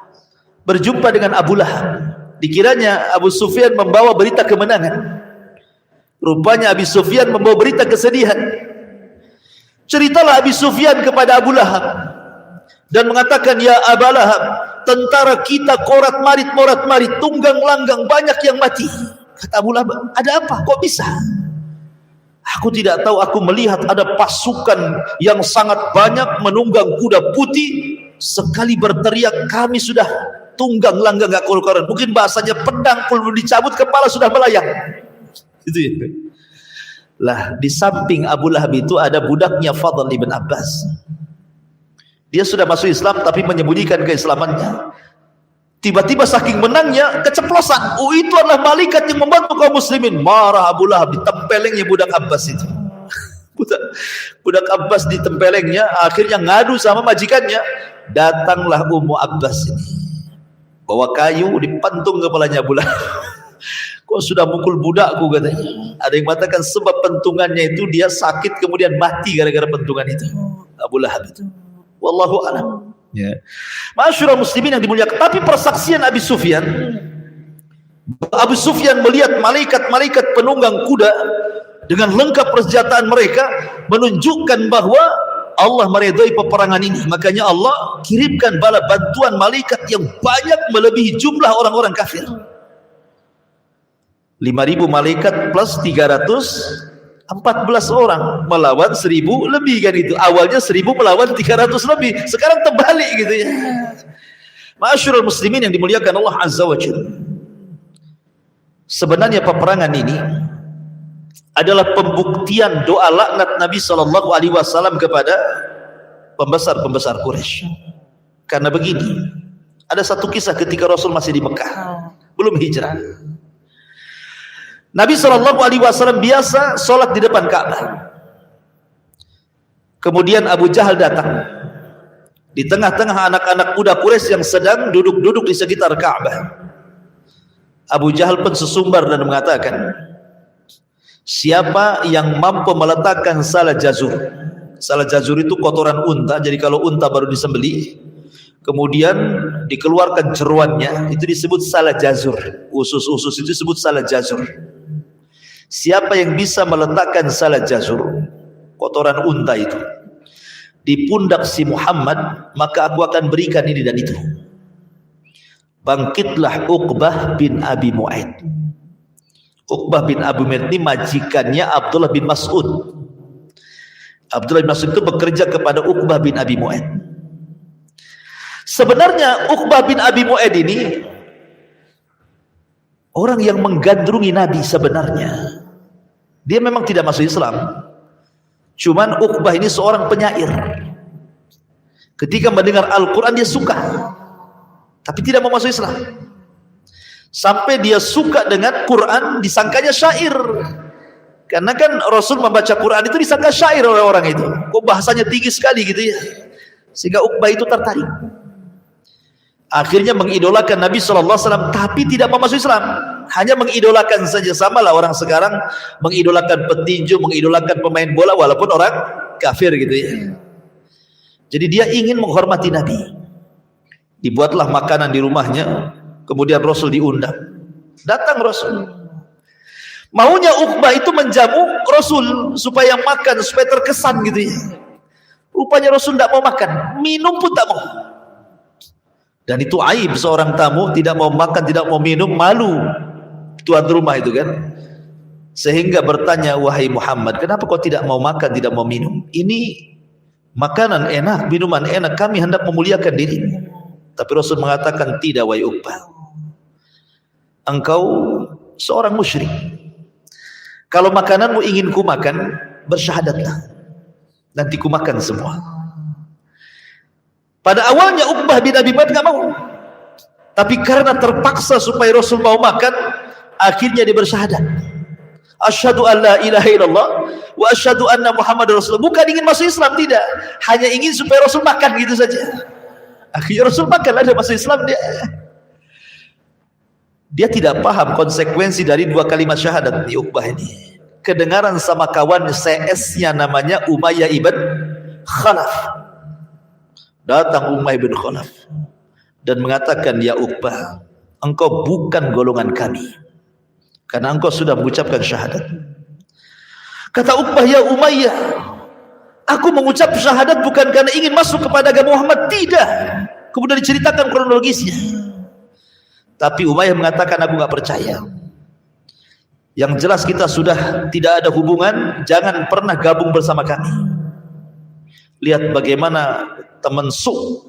berjumpa dengan Abu Lahab. Dikiranya Abu Sufyan membawa berita kemenangan. Rupanya Abi Sufyan membawa berita kesedihan. Ceritalah Abi Sufyan kepada Abu Lahab dan mengatakan, ya Abu Lahab, tentara kita korat-marit, morat-marit, tunggang langgang, banyak yang mati. Kata Abu Lahab, ada apa? Kok bisa? Aku tidak tahu, aku melihat ada pasukan yang sangat banyak menunggang kuda putih. Sekali berteriak, kami sudah tunggang langgang gak karu-karuan. Mungkin bahasanya pedang pun dicabut, kepala sudah melayang. Itu ya. Lah di samping Abu Lahab itu ada budaknya Fadl ibn Abbas. Dia sudah masuk Islam tapi menyembunyikan keislamannya. Tiba-tiba saking menangnya keceplosan. Itu adalah malaikat yang membantu kaum muslimin. Marah Abu Lahab, ditempelengnya budak Abbas itu. Budak Abbas ditempelengnya, akhirnya ngadu sama majikannya. Datanglah Ummu Abbas ini. Bawa kayu, dipantung kepalanya Abu Lahab. Kok sudah mukul budakku katanya. Ada yang mengatakan sebab pentungannya itu dia sakit kemudian mati gara-gara pentungan itu. Abu Lahab itu. Wallahu a'lam. Ya. Ma'asyiral muslimin yang dimuliakan. Tapi persaksian Abi Sufyan, Abu Sufyan melihat malaikat-malaikat penunggang kuda dengan lengkap persenjataan mereka, menunjukkan bahwa Allah meridai peperangan ini. Makanya Allah kirimkan bala bantuan malaikat yang banyak melebihi jumlah orang-orang kafir. 5.000 malaikat plus 314 orang melawan 1.000 lebih kan itu. Awalnya 1.000 melawan 300 lebih. Sekarang terbalik gitu ya. Ma'asyiral muslimin yang dimuliakan Allah Azza wa Jalla. Sebenarnya peperangan ini adalah pembuktian doa laknat Nabi SAW kepada pembesar-pembesar Quraisy. Karena begini, ada satu kisah ketika Rasul masih di Mekah, belum hijrah. Nabi SAW biasa sholat di depan Ka'bah. Kemudian Abu Jahal datang di tengah-tengah anak-anak muda Quraisy yang sedang duduk-duduk di sekitar Ka'bah. Abu Jahal pun sesumbar dan mengatakan, siapa yang mampu meletakkan salah jazur. Salah jazur itu kotoran unta. Jadi kalau unta baru disembelih, kemudian dikeluarkan jeruannya, itu disebut salah jazur. Usus-usus itu disebut salah jazur. Siapa yang bisa meletakkan salah jazur, kotoran unta itu, di pundak si Muhammad, maka aku akan berikan ini dan itu. Bangkitlah Uqbah bin Abi Mu'aid. Uqbah bin Abi Mu'aid ini majikannya Abdullah bin Mas'ud. Abdullah bin Mas'ud itu bekerja kepada Uqbah bin Abi Mu'aid. Sebenarnya Uqbah bin Abi Mu'aid ini orang yang menggandrungi Nabi sebenarnya. Dia memang tidak masuk Islam. Cuman Uqbah ini seorang penyair. Ketika mendengar Al-Quran dia suka, tapi tidak mau masuk Islam. Sampai dia suka dengan Quran, disangkanya syair. Karena kan Rasul membaca Quran itu disangka syair oleh orang itu. Kok bahasanya tinggi sekali gitu ya. Sehingga Uqbah itu tertarik. Akhirnya mengidolakan Nabi SAW, tapi tidak mau masuk Islam. Hanya mengidolakan saja. Sama lah orang sekarang mengidolakan petinju, mengidolakan pemain bola walaupun orang kafir gitu ya. Jadi dia ingin menghormati Nabi. Dibuatlah makanan di rumahnya, kemudian Rasul diundang. Datang Rasul. Maunya Uqbah itu menjamu Rasul supaya makan, supaya terkesan gitu ya. Rupanya Rasul tidak mau makan, minum pun tak mau. Dan itu aib seorang tamu tidak mau makan, tidak mau minum, malu tuan rumah itu kan. Sehingga bertanya, wahai Muhammad, kenapa kau tidak mau makan, tidak mau minum? Ini makanan enak, minuman enak, kami hendak memuliakan dirimu. Tapi Rasul mengatakan, tidak wahai Uqbah, engkau seorang musyrik. Kalau makananmu ingin ku makan, bersyahadatlah, nanti ku makan semua. Pada awalnya Uqbah bin Abi Mu'aid tidak mau, tapi karena terpaksa supaya Rasul mau makan, akhirnya dia bersyahadat. Asyhadu an la ilaha illallah wa asyhadu anna Muhammadar Rasulullah. Bukan ingin masuk Islam, tidak, hanya ingin supaya Rasul makan gitu saja. Akhirnya Rasul makan, ada masuk Islam dia. Dia tidak paham konsekuensi dari dua kalimat syahadat di Uqbah ini. Kedengaran sama kawan CS-nya namanya Umayyah ibn Khalaf. Datang Umayyah bin Khalaf dan mengatakan, ya Uqbah, engkau bukan golongan kami karena engkau sudah mengucapkan syahadat. Kata Uqbah, ya Umayyah, aku mengucap syahadat bukan karena ingin masuk kepada agama Muhammad, tidak. Kemudian diceritakan kronologisnya. Tapi Umayyah mengatakan, aku enggak percaya. Yang jelas kita sudah tidak ada hubungan, jangan pernah gabung bersama kami. Lihat bagaimana teman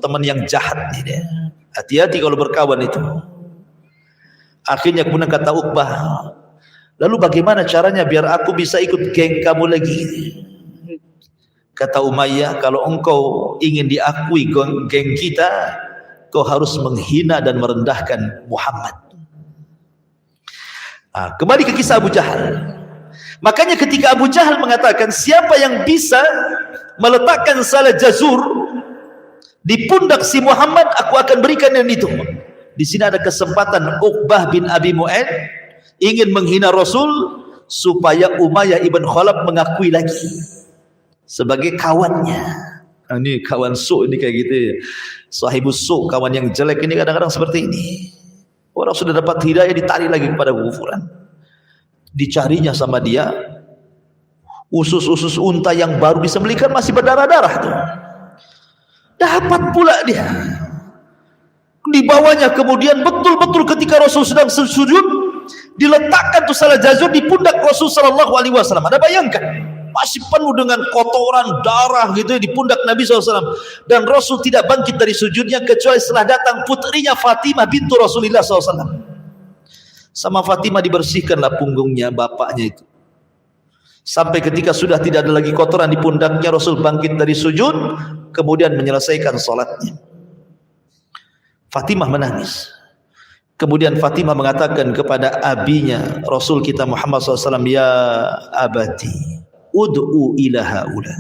teman yang jahat ini. Hati-hati kalau berkawan itu. Akhirnya kemudian kata Uqbah, lalu bagaimana caranya biar aku bisa ikut geng kamu lagi? Kata Umayyah, kalau engkau ingin diakui geng kita, kau harus menghina dan merendahkan Muhammad. Kembali ke kisah Abu Jahal. Makanya ketika Abu Jahal mengatakan, siapa yang bisa meletakkan salah jazur di pundak si Muhammad, aku akan berikan yang itu. Di sini ada kesempatan Uqbah bin Abi Mu'aid ingin menghina Rasul supaya Umayyah ibn Khalaf mengakui lagi sebagai kawannya. Nah, ini kawan su ini kayak gitu ya. Sahibus su, kawan yang jelek ini kadang-kadang seperti ini. Orang sudah dapat hidayah ditarik lagi kepada kekufuran. Dicarinya sama dia usus-usus unta yang baru disembelihkan masih berdarah-darah tuh. Dapat pula dia. Dibawanya kemudian betul-betul ketika Rasul sedang sujud diletakkan tuh salah jazur di pundak Rasul sallallahu alaihi wasallam. Ada bayangkan masih penuh dengan kotoran darah gitu di pundak Nabi SAW, dan Rasul tidak bangkit dari sujudnya kecuali setelah datang putrinya Fatimah bintu Rasulullah SAW. Sama Fatimah dibersihkanlah punggungnya bapaknya itu, sampai ketika sudah tidak ada lagi kotoran di pundaknya, Rasul bangkit dari sujud kemudian menyelesaikan salatnya. Fatimah menangis. Kemudian Fatimah mengatakan kepada abinya Rasul kita Muhammad SAW, ya abati ud'u ila haula,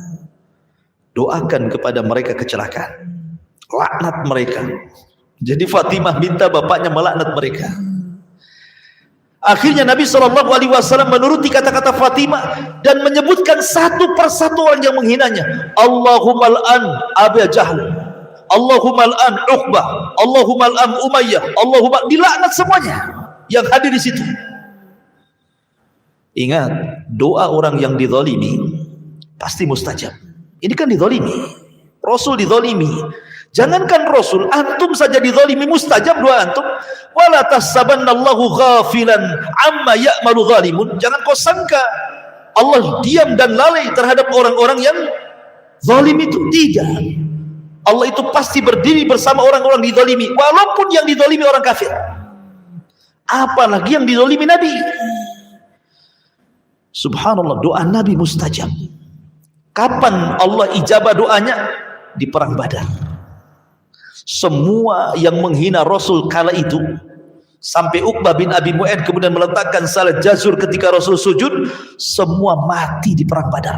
doakan kepada mereka kecelakaan, laknat mereka. Jadi Fatimah minta bapaknya melaknat mereka. Akhirnya Nabi SAW menuruti kata-kata Fatimah dan menyebutkan satu persatu orang yang menghinanya. Allahumma al'an Abu Jahal, Allahumma al'an Uqbah, Allahumma al'an Umayyah, Allahumma, dilaknat semuanya yang hadir di situ. Ingat, doa orang yang dizalimi pasti mustajab. Ini kan dizalimi, Rasul dizalimi. Jangankan Rasul, antum saja dizalimi mustajab doa antum. Wala tahsabannallahu ghafilan amma ya'malu zalimun. Jangan kau sangka Allah diam dan lalai terhadap orang-orang yang zalim itu. Tidak. Allah itu pasti berdiri bersama orang-orang dizalimi, walaupun yang dizalimi orang kafir. Apalagi yang dizalimi Nabi. Subhanallah, doa Nabi mustajab. Kapan Allah ijabah doanya? Di perang Badar. Semua yang menghina Rasul kala itu, sampai Uqbah bin Abi Mu'aid kemudian meletakkan salah jazur ketika Rasul sujud, semua mati di perang Badar,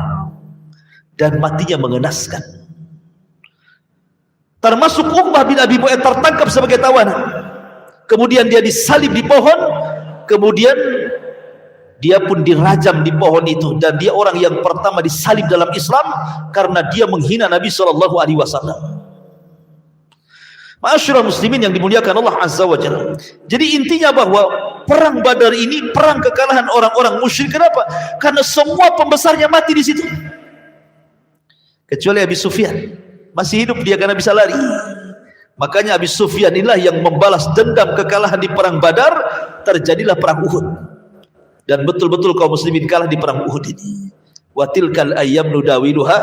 dan matinya mengenaskan. Termasuk Uqbah bin Abi Mu'aid tertangkap sebagai tawanan, kemudian dia disalib di pohon, kemudian dia pun dirajam di pohon itu, dan dia orang yang pertama disalib dalam Islam karena dia menghina Nabi SAW. Ma'asyiral muslimin yang dimuliakan Allah Azza wa Jalla. Jadi intinya bahwa perang Badar ini perang kekalahan orang-orang musyrik. Kenapa? Karena semua pembesarnya mati di situ, kecuali Abi Sufyan masih hidup, dia karena bisa lari. Makanya Abi Sufyan inilah yang membalas dendam kekalahan di perang Badar. Terjadilah perang Uhud, dan betul-betul kaum muslimin kalah di perang Uhud ini. Wa tilkal ayyam nudawiluha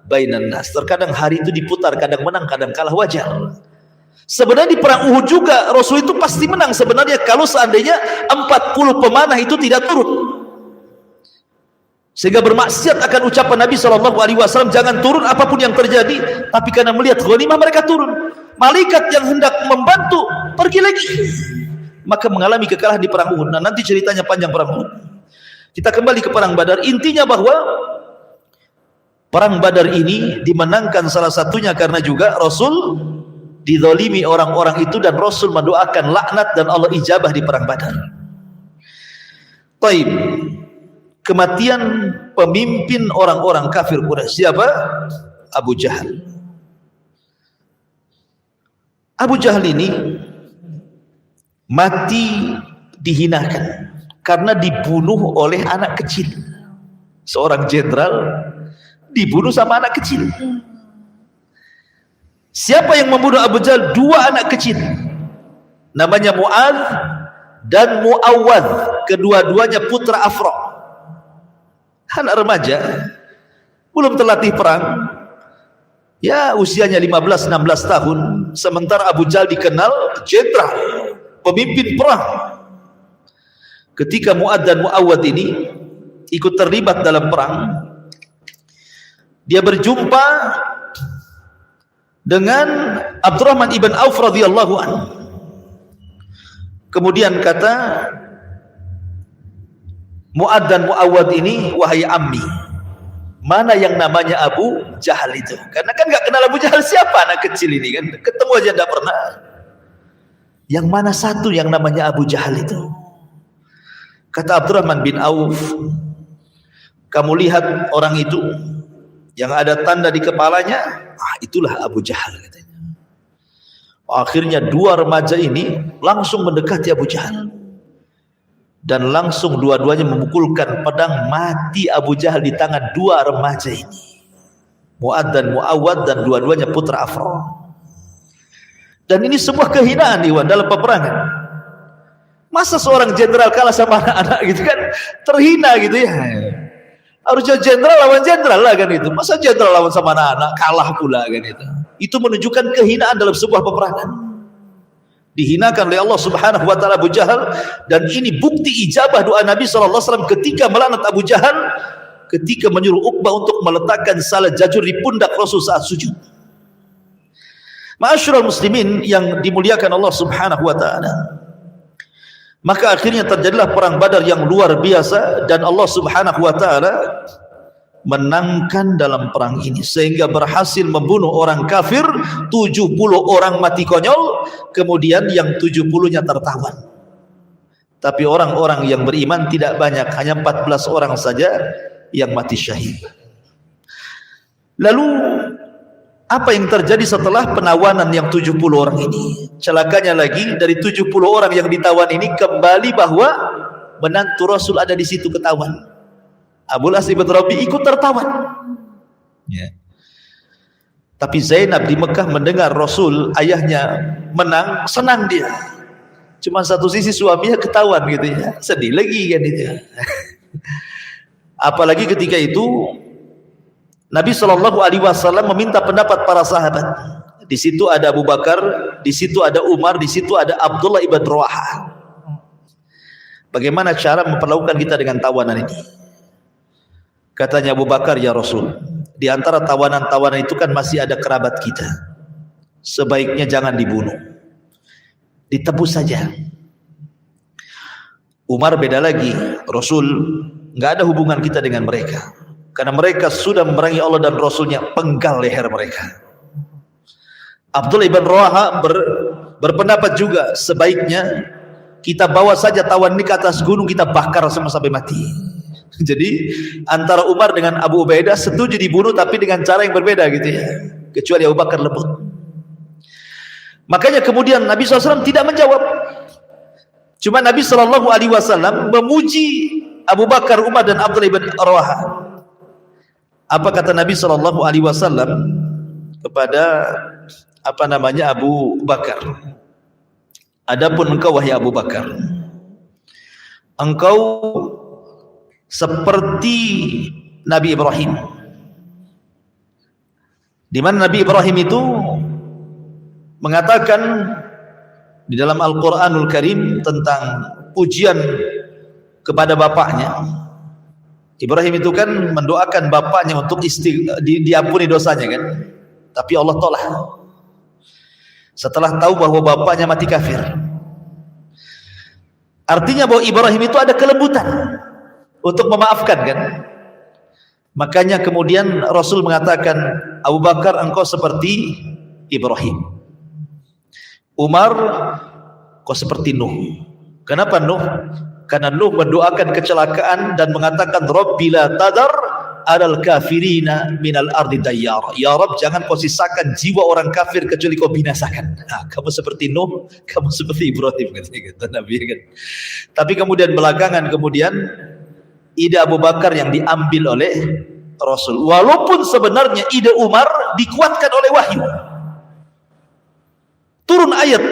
bainan nas. Terkadang hari itu diputar, kadang menang, kadang kalah, wajar. Sebenarnya di perang Uhud juga Rasul itu pasti menang sebenarnya kalau seandainya 40 pemanah itu tidak turun, sehingga bermaksiat akan ucapan Nabi SAW, jangan turun apapun yang terjadi. Tapi karena melihat ghanimah mereka turun. Malaikat yang hendak membantu pergi lagi, maka mengalami kekalahan di perang Uhud. Nah, nanti ceritanya panjang perang Uhud. Kita kembali ke perang Badar. Intinya bahwa perang Badar ini dimenangkan salah satunya karena juga Rasul dizalimi orang-orang itu, dan Rasul mendoakan laknat dan Allah ijabah di perang Badar. Taib. Kematian pemimpin orang-orang kafir Quraisy siapa? Abu Jahal. Abu Jahal ini mati dihinakan karena dibunuh oleh anak kecil. Seorang jenderal dibunuh sama anak kecil. Siapa yang membunuh Abu Jahal? Dua anak kecil, namanya Mu'adz dan Mu'awwadz. Kedua-duanya putra Afra, anak remaja, belum terlatih perang, ya usianya 15-16 tahun. Sementara Abu Jahal dikenal jenderal, pemimpin perang. Ketika Mu'adz dan Mu'awwadz ini ikut terlibat dalam perang, dia berjumpa dengan Abdurrahman ibn Auf radhiyallahu anhu. Kemudian kata Mu'adz dan Mu'awwadz ini, wahai ammi, mana yang namanya Abu Jahal itu? Karena kan gak kenal Abu Jahal siapa anak kecil ini kan, ketemu aja tidak pernah. Yang mana satu yang namanya Abu Jahal itu? Kata Abdurrahman bin Auf, kamu lihat orang itu yang ada tanda di kepalanya, itulah Abu Jahal katanya. Akhirnya dua remaja ini langsung mendekati Abu Jahal dan langsung dua-duanya memukulkan pedang, mati Abu Jahal di tangan dua remaja ini, Mu'ad dan Mu'awad, dan dua-duanya putra Afra. Dan ini sebuah kehinaan Iwan dalam peperangan. Masa seorang jenderal kalah sama anak-anak gitu kan, terhina gitu ya. Harusnya jenderal lawan jenderal lah kan itu. Masa jenderal lawan sama anak-anak, kalah pula kan itu. Itu menunjukkan kehinaan dalam sebuah peperangan. Dihinakan oleh Allah Subhanahu wa taala Abu Jahal, dan ini bukti ijabah doa Nabi sallallahu alaihi wasallam ketika melaknat Abu Jahal, ketika menyuruh Uqbah untuk meletakkan salat jajur di pundak Rasul saat sujud. Ma'asyiral muslimin yang dimuliakan Allah Subhanahu wa taala. Maka akhirnya terjadilah perang Badar yang luar biasa, dan Allah Subhanahu wa taala menangkan dalam perang ini sehingga berhasil membunuh orang kafir 70 orang mati konyol, kemudian yang 70-nya tertawan. Tapi orang-orang yang beriman tidak banyak, hanya 14 orang saja yang mati syahid. Lalu apa yang terjadi setelah penawanan yang 70 orang ini? Celakanya lagi, dari 70 orang yang ditawan ini kembali bahwa menantu Rasul ada di situ ketahuan. Abul As bin Rabi ikut tertawan. Ya. Tapi Zainab di Mekah mendengar Rasul ayahnya menang, senang dia. Cuma satu sisi suaminya ketahuan gitu ya, sedih lagi kan itu. Apalagi ketika itu Nabi Shallallahu Alaihi Wasallam meminta pendapat para sahabat. Di situ ada Abu Bakar, di situ ada Umar, di situ ada Abdullah ibn Rawaha. Bagaimana cara memperlakukan kita dengan tawanan ini? Katanya Abu Bakar, ya Rasul, di antara tawanan-tawanan itu kan masih ada kerabat kita. Sebaiknya jangan dibunuh, ditebus saja. Umar beda lagi, Rasul, nggak ada hubungan kita dengan mereka. Karena mereka sudah memerangi Allah dan Rasulnya, penggal leher mereka. Abdullah ibn Rawaha berpendapat juga, sebaiknya kita bawa saja tawan ini ke atas gunung, kita bakar sama sampai mati. Jadi antara Umar dengan Abu Ubaidah setuju dibunuh, tapi dengan cara yang berbeda gitu ya. Kecuali Abu Bakar lembut. Makanya kemudian Nabi SAW tidak menjawab. Cuma Nabi SAW memuji Abu Bakar, Umar dan Abdullah ibn Rawaha. Apa kata Nabi SAW kepada Abu Bakar? Adapun engkau wahai Abu Bakar, engkau seperti Nabi Ibrahim. Di mana Nabi Ibrahim itu mengatakan di dalam Al-Qur'anul Karim tentang pujian kepada bapaknya. Ibrahim itu kan mendoakan bapaknya untuk diampuni dosanya kan. Tapi Allah tolak. Setelah tahu bahwa bapaknya mati kafir. Artinya bahwa Ibrahim itu ada kelembutan untuk memaafkan kan. Makanya kemudian Rasul mengatakan, Abu Bakar engkau seperti Ibrahim. Umar kau seperti Nuh. Kenapa Nuh? Karena Nuh mendoakan kecelakaan dan mengatakan Rabbi la tadar alal kafirina minal ardi dayyara. Ya Rabb, jangan kau sisakan jiwa orang kafir kecuali kau binasakan. Nah, kamu seperti Nuh, kamu seperti Ibrahim kata Nabi kan. Tapi kemudian belakangan ide Abu Bakar yang diambil oleh Rasul. Walaupun sebenarnya ide Umar dikuatkan oleh wahyu. Turun ayat,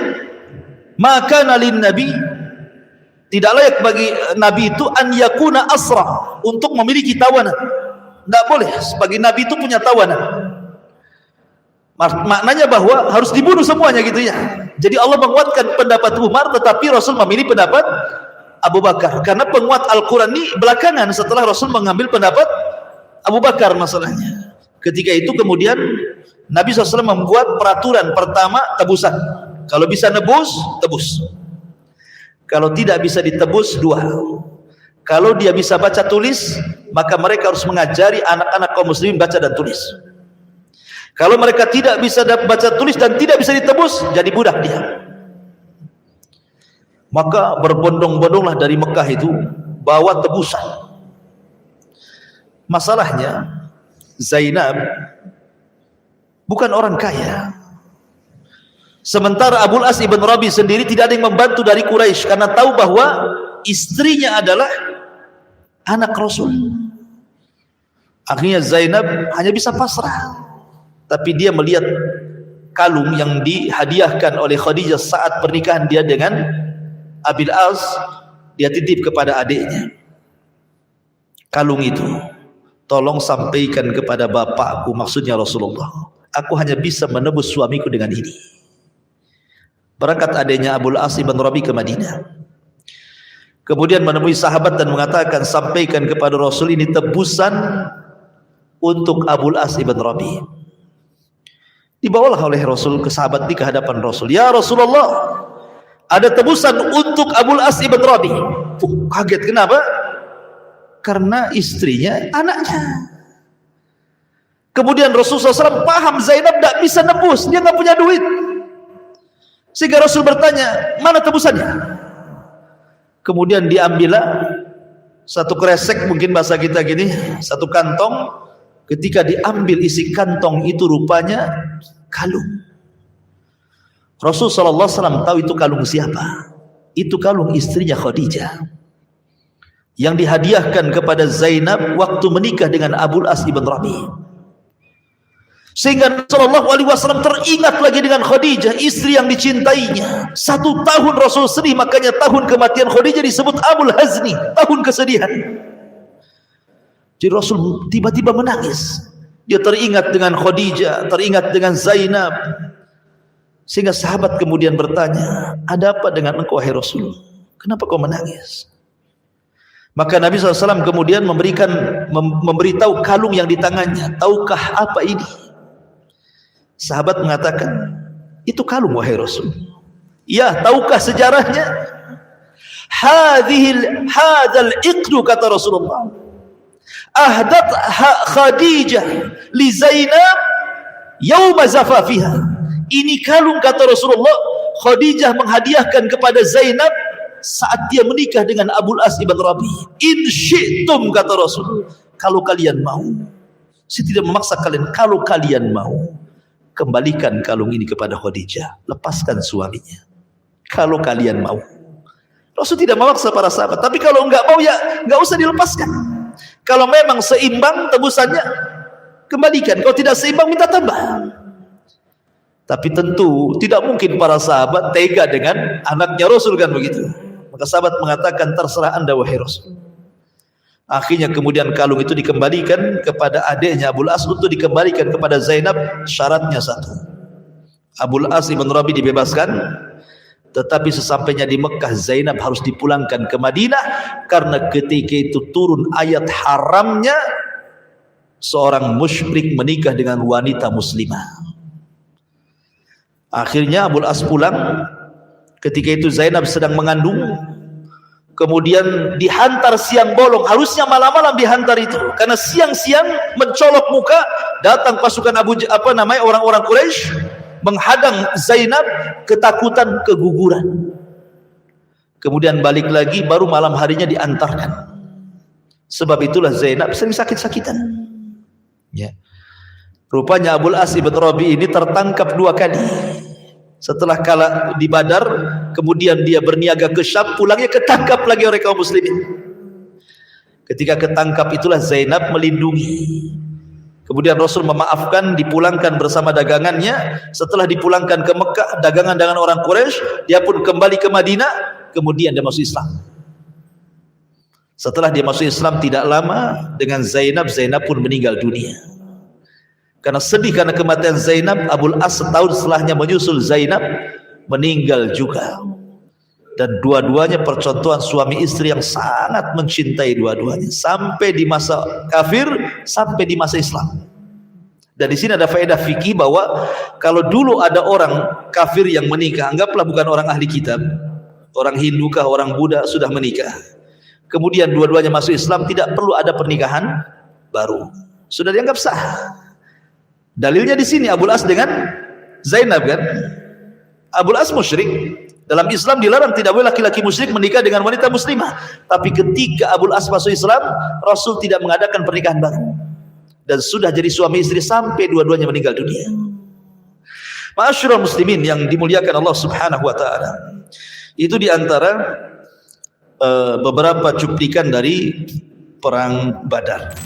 maka nalin Nabi, tidak layak bagi Nabi itu an yakuna asra, untuk memiliki tawanan. Tidak boleh bagi Nabi itu punya tawanan. Maknanya bahwa harus dibunuh semuanya gitu ya. Jadi Allah menguatkan pendapat Umar, tetapi Rasul memilih pendapat Abu Bakar. Karena penguat Al-Quran ini belakangan setelah Rasul mengambil pendapat Abu Bakar masalahnya. Ketika itu kemudian Nabi SAW membuat peraturan pertama tebusan. Kalau bisa nebus, tebus. Kalau tidak bisa ditebus, 2. Kalau dia bisa baca tulis, maka mereka harus mengajari anak-anak kaum muslimin baca dan tulis. Kalau mereka tidak bisa baca tulis dan tidak bisa ditebus, jadi budak dia. Maka berbondong-bondonglah dari Mekah itu bawa tebusan. Masalahnya Zainab bukan orang kaya. Sementara Abul As ibn Rabi sendiri tidak ada yang membantu dari Quraisy karena tahu bahwa istrinya adalah anak Rasul. Akhirnya Zainab hanya bisa pasrah. Tapi dia melihat kalung yang dihadiahkan oleh Khadijah saat pernikahan dia dengan Abil As, dia titip kepada adiknya. Kalung itu, tolong sampaikan kepada bapakku, maksudnya Rasulullah. Aku hanya bisa menebus suamiku dengan ini. Berangkat adiknya Abul As ibn Rabi ke Madinah. Kemudian menemui sahabat dan mengatakan, sampaikan kepada Rasul ini tebusan untuk Abul As ibn Rabi. Dibawalah oleh Rasul ke sahabat di hadapan Rasul. Ya Rasulullah, ada tebusan untuk Abul As ibn Rabi. Kaget, kenapa? Karena istrinya anaknya. Kemudian Rasulullah SAW paham Zainab tidak bisa nebus, dia nggak punya duit. Sehingga Rasul bertanya, mana tebusannya? Kemudian diambillah satu kresek, mungkin bahasa kita gini, satu kantong. Ketika diambil isi kantong itu rupanya kalung. Rasul SAW tahu itu kalung siapa? Itu kalung istrinya Khadijah yang dihadiahkan kepada Zainab waktu menikah dengan Abul As ibn Rabi. Sehingga Sallallahu Alaihi Wasallam teringat lagi dengan Khadijah, istri yang dicintainya. 1 tahun Rasul sedih, makanya tahun kematian Khadijah disebut Abul Hazni, tahun kesedihan. Jadi Rasul tiba-tiba menangis. Dia teringat dengan Khadijah, teringat dengan Zainab. Sehingga sahabat kemudian bertanya, ada apa dengan engkau wahai Rasul? Kenapa kau menangis? Maka Nabi SAW kemudian memberitahu kalung yang di tangannya. Tahukah apa ini? Sahabat mengatakan, itu kalung wahai Rasul. Ya, tahukah sejarahnya? Hadzal iqdu, kata Rasulullah. Ahdat Khadijah li Zainab yauma zafafiha. Ini kalung, kata Rasulullah, Khadijah menghadiahkan kepada Zainab saat dia menikah dengan Abul As ibn Rabi. In syi'tum, kata Rasul, kalau kalian mau. Saya tidak memaksa kalian, kalau kalian mau, kembalikan kalung ini kepada Khadijah, lepaskan suaminya. Kalau kalian mau. Rasul tidak memaksa para sahabat, tapi kalau enggak mau ya enggak usah dilepaskan. Kalau memang seimbang tebusannya, kembalikan. Kalau tidak seimbang, minta tambah. Tapi tentu tidak mungkin para sahabat tega dengan anaknya Rasul, kan begitu. Maka sahabat mengatakan, terserah anda wahai Rasul. Akhirnya kemudian kalung itu dikembalikan kepada adiknya Abul As untuk dikembalikan kepada Zainab. Syaratnya satu, Abul As ibn Rabi dibebaskan, tetapi sesampainya di Mekah Zainab harus dipulangkan ke Madinah, karena ketika itu turun ayat haramnya seorang musyrik menikah dengan wanita muslimah. Akhirnya Abul As pulang. Ketika itu Zainab sedang mengandung. Kemudian dihantar siang bolong, harusnya malam-malam dihantar itu, karena siang-siang mencolok muka, datang pasukan orang-orang Quraisy menghadang Zainab, ketakutan, keguguran. Kemudian balik lagi, baru malam harinya diantarkan. Sebab itulah Zainab sering sakit-sakitan. Ya. Rupanya Abul As ibn Rabi ini tertangkap 2 kali. Setelah kalah di Badar, kemudian dia berniaga ke Syam, pulangnya ketangkap lagi oleh kaum muslimin. Ketika ketangkap itulah Zainab melindungi. Kemudian Rasul memaafkan, dipulangkan bersama dagangannya. Setelah dipulangkan ke Mekah, dagangan dengan orang Quraisy, dia pun kembali ke Madinah. Kemudian dia masuk Islam. Setelah dia masuk Islam tidak lama dengan Zainab, Zainab pun meninggal dunia. Karena sedih karena kematian Zainab, Abul As setahun setelahnya menyusul Zainab, meninggal juga. Dan dua-duanya percontohan suami istri yang sangat mencintai dua-duanya, sampai di masa kafir, sampai di masa Islam. Dan di sini ada faedah fikih bahwa kalau dulu ada orang kafir yang menikah, anggaplah bukan orang ahli kitab, orang Hindu kah, orang Buddha, sudah menikah, kemudian dua-duanya masuk Islam, tidak perlu ada pernikahan baru, sudah dianggap sah. Dalilnya di sini Abul As dengan Zainab, kan? Abul As musyrik, Dalam Islam dilarang, tidak boleh laki-laki musyrik menikah dengan wanita muslimah. Tapi ketika Abul As masuk Islam, Rasul tidak mengadakan pernikahan baru. Dan sudah jadi suami istri sampai dua-duanya meninggal dunia. Ma'asyiral muslimin yang dimuliakan Allah Subhanahu wa taala. Itu diantara beberapa cuplikan dari perang Badar.